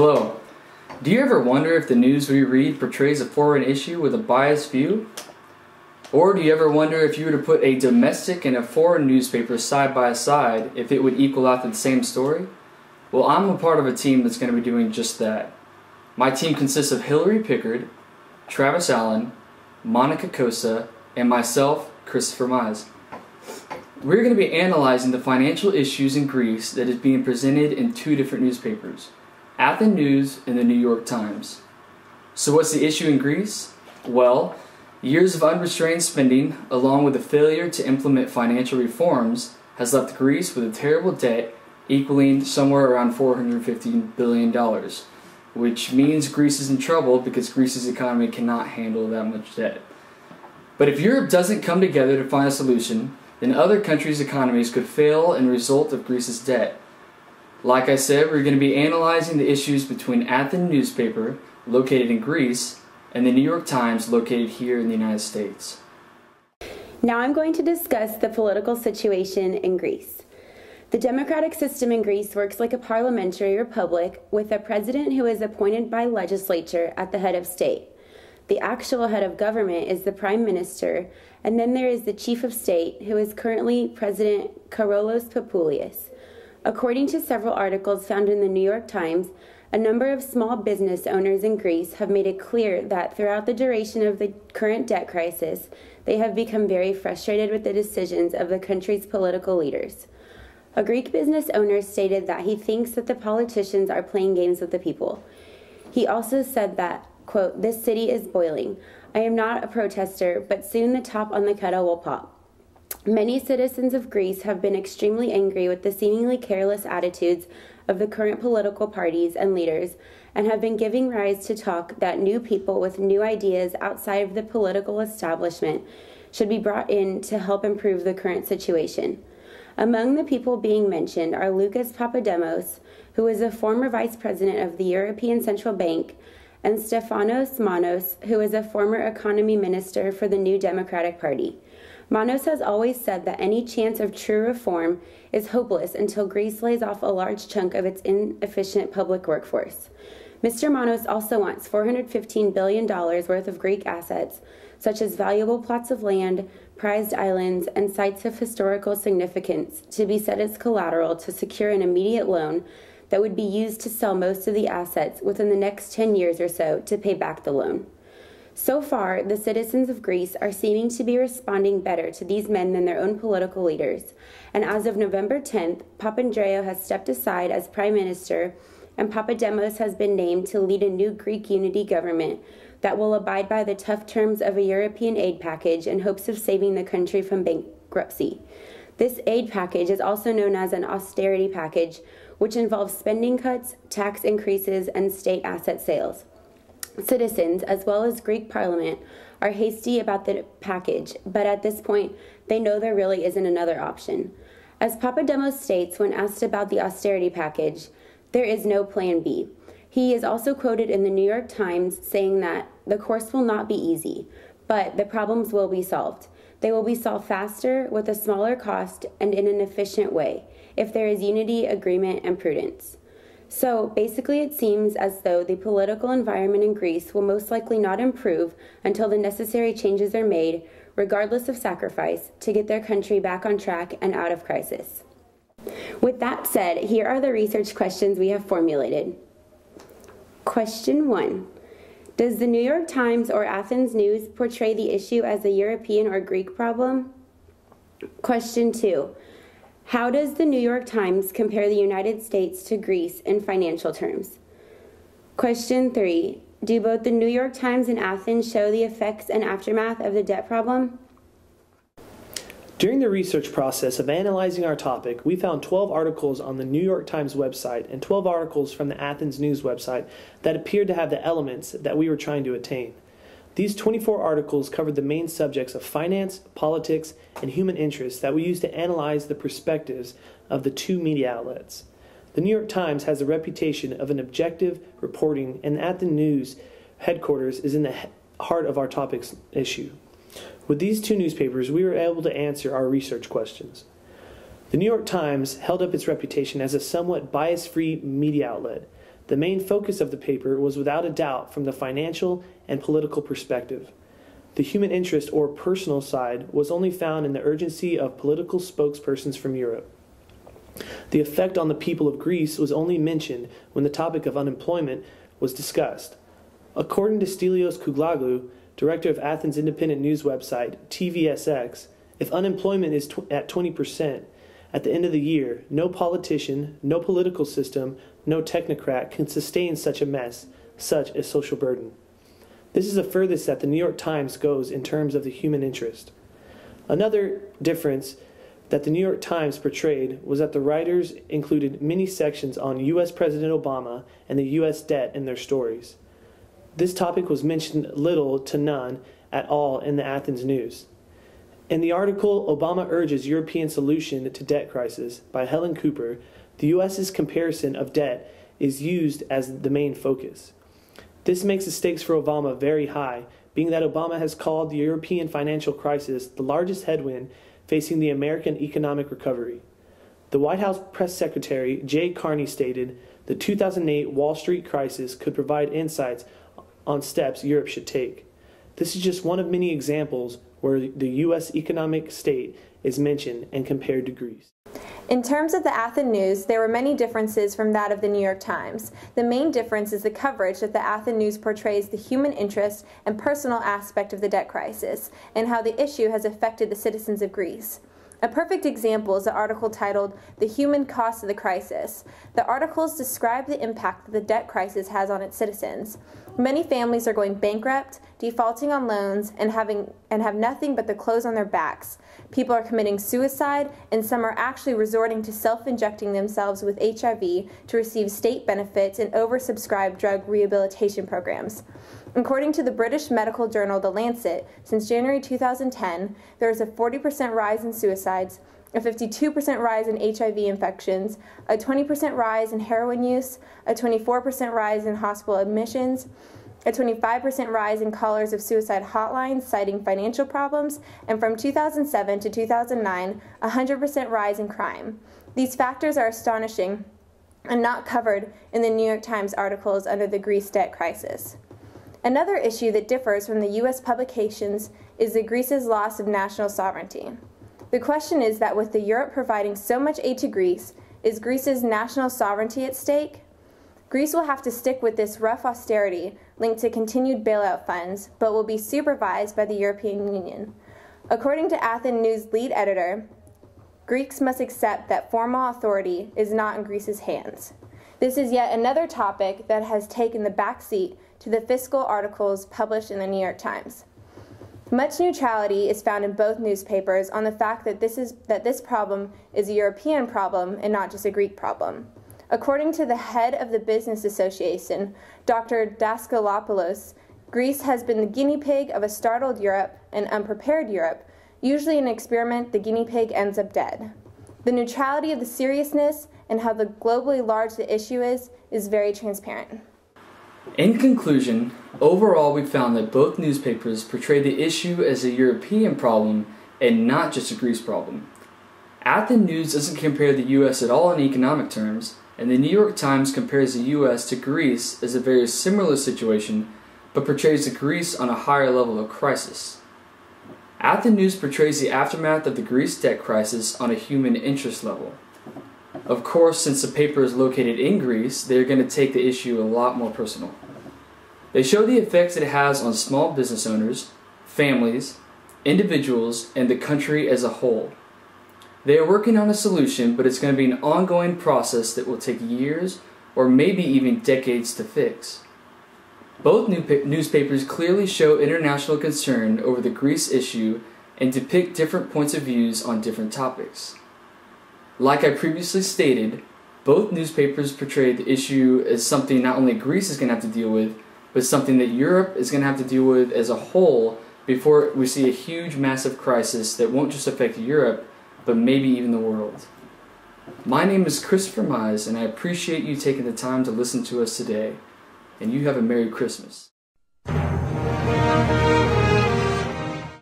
Hello. Do you ever wonder if the news we read portrays a foreign issue with a biased view? Or do you ever wonder if you were to put a domestic and a foreign newspaper side by side, if it would equal out to the same story? Well, I'm a part of a team that's going to be doing just that. My team consists of Hillary Pickard, Travis Allen, Monica Cosa, and myself, Christopher Mize. We're going to be analyzing the financial issues in Greece that is being presented in two different newspapers, Athens News and the New York Times. So what's the issue in Greece? Well, years of unrestrained spending, along with the failure to implement financial reforms, has left Greece with a terrible debt equaling somewhere around $415 billion, which means Greece is in trouble because Greece's economy cannot handle that much debt. But if Europe doesn't come together to find a solution, then other countries' economies could fail and result of Greece's debt. Like I said, we're going to be analyzing the issues between Athens newspaper, located in Greece, and the New York Times, located here in the United States. Now I'm going to discuss the political situation in Greece. The democratic system in Greece works like a parliamentary republic with a president who is appointed by legislature at the head of state. The actual head of government is the prime minister, and then there is the chief of state, who is currently President Karolos Papoulias. According to several articles found in the New York Times, a number of small business owners in Greece have made it clear that throughout the duration of the current debt crisis, they have become very frustrated with the decisions of the country's political leaders. A Greek business owner stated that he thinks that the politicians are playing games with the people. He also said that, quote, "This city is boiling. I am not a protester, but soon the top on the kettle will pop." Many citizens of Greece have been extremely angry with the seemingly careless attitudes of the current political parties and leaders, and have been giving rise to talk that new people with new ideas outside of the political establishment should be brought in to help improve the current situation. Among the people being mentioned are Lucas Papademos, who is a former vice president of the European Central Bank, and Stefanos Manos, who is a former economy minister for the New Democratic Party. Manos has always said that any chance of true reform is hopeless until Greece lays off a large chunk of its inefficient public workforce. Mr. Manos also wants $415 billion worth of Greek assets, such as valuable plots of land, prized islands, and sites of historical significance, to be set as collateral to secure an immediate loan that would be used to sell most of the assets within the next 10 years or so to pay back the loan. So far, the citizens of Greece are seeming to be responding better to these men than their own political leaders, and as of November 10th, Papandreou has stepped aside as prime minister, and Papademos has been named to lead a new Greek unity government that will abide by the tough terms of a European aid package in hopes of saving the country from bankruptcy. This aid package is also known as an austerity package, which involves spending cuts, tax increases, and state asset sales. Citizens, as well as Greek parliament, are hasty about the package, but at this point, they know there really isn't another option. As Papademos states when asked about the austerity package, there is no plan B. He is also quoted in the New York Times saying that the course will not be easy, but the problems will be solved. They will be solved faster, with a smaller cost, and in an efficient way, if there is unity, agreement, and prudence. So basically it seems as though the political environment in Greece will most likely not improve until the necessary changes are made, regardless of sacrifice, to get their country back on track and out of crisis. With that said, here are the research questions we have formulated. Question 1. Does the New York Times or Athens News portray the issue as a European or Greek problem? Question 2. How does the New York Times compare the United States to Greece in financial terms? Question 3. Do both the New York Times and Athens show the effects and aftermath of the debt problem? During the research process of analyzing our topic, we found 12 articles on the New York Times website and 12 articles from the Athens News website that appeared to have the elements that we were trying to attain. These 24 articles covered the main subjects of finance, politics, and human interests that we used to analyze the perspectives of the two media outlets. The New York Times has a reputation of an objective reporting, and Athens News headquarters is in the heart of our topic's issue. With these two newspapers, we were able to answer our research questions. The New York Times held up its reputation as a somewhat bias-free media outlet. The main focus of the paper was without a doubt from the financial and political perspective. The human interest or personal side was only found in the urgency of political spokespersons from Europe. The effect on the people of Greece was only mentioned when the topic of unemployment was discussed. According to Stelios Kouglagou, director of Athens independent news website TVSX, if unemployment is at 20% at the end of the year, no politician, no political system, no technocrat can sustain such a mess, such a social burden. This is the furthest that the New York Times goes in terms of the human interest. Another difference that the New York Times portrayed was that the writers included many sections on U.S. President Obama and the U.S. debt in their stories. This topic was mentioned little to none at all in the Athens News. In the article, Obama Urges European Solution to Debt Crisis by Helen Cooper, the U.S.'s comparison of debt is used as the main focus. This makes the stakes for Obama very high, being that Obama has called the European financial crisis the largest headwind facing the American economic recovery. The White House press secretary, Jay Carney, stated the 2008 Wall Street crisis could provide insights on steps Europe should take. This is just one of many examples where the U.S. economic state is mentioned and compared to Greece. In terms of the Athens News, there were many differences from that of the New York Times. The main difference is the coverage that the Athens News portrays the human interest and personal aspect of the debt crisis, and how the issue has affected the citizens of Greece. A perfect example is the article titled "The Human Cost of the Crisis." The articles describe the impact that the debt crisis has on its citizens. Many families are going bankrupt, defaulting on loans, and have nothing but the clothes on their backs. People are committing suicide, and some are actually resorting to self-injecting themselves with HIV to receive state benefits and oversubscribed drug rehabilitation programs. According to the British medical journal The Lancet, since January 2010, there is a 40% rise in suicides, a 52% rise in HIV infections, a 20% rise in heroin use, a 24% rise in hospital admissions, a 25% rise in callers of suicide hotlines citing financial problems, and from 2007 to 2009, a 100% rise in crime. These factors are astonishing and not covered in the New York Times articles under the Greece debt crisis. Another issue that differs from the U.S. publications is Greece's loss of national sovereignty. The question is that with Europe providing so much aid to Greece, is Greece's national sovereignty at stake? Greece will have to stick with this rough austerity linked to continued bailout funds, but will be supervised by the European Union. According to Athens News lead editor, Greeks must accept that formal authority is not in Greece's hands. This is yet another topic that has taken the back seat to the fiscal articles published in the New York Times. Much neutrality is found in both newspapers on the fact that this problem is a European problem and not just a Greek problem. According to the head of the Business Association, Dr. Daskalopoulos, Greece has been the guinea pig of a startled Europe and unprepared Europe. Usually in an experiment, the guinea pig ends up dead. The neutrality of the seriousness and how globally large the issue is very transparent. In conclusion, overall we found that both newspapers portray the issue as a European problem and not just a Greece problem. Athens News doesn't compare the U.S. at all in economic terms, and the New York Times compares the U.S. to Greece as a very similar situation, but portrays the Greece on a higher level of crisis. Athens News portrays the aftermath of the Greece debt crisis on a human interest level. Of course, since the paper is located in Greece, they're going to take the issue a lot more personal. They show the effects it has on small business owners, families, individuals, and the country as a whole. They are working on a solution, but it's going to be an ongoing process that will take years or maybe even decades to fix. Both newspapers clearly show international concern over the Greece issue and depict different points of views on different topics. Like I previously stated, both newspapers portray the issue as something not only Greece is going to have to deal with, but something that Europe is going to have to deal with as a whole before we see a huge, massive crisis that won't just affect Europe, but maybe even the world. My name is Christopher Mize, and I appreciate you taking the time to listen to us today, and you have a Merry Christmas.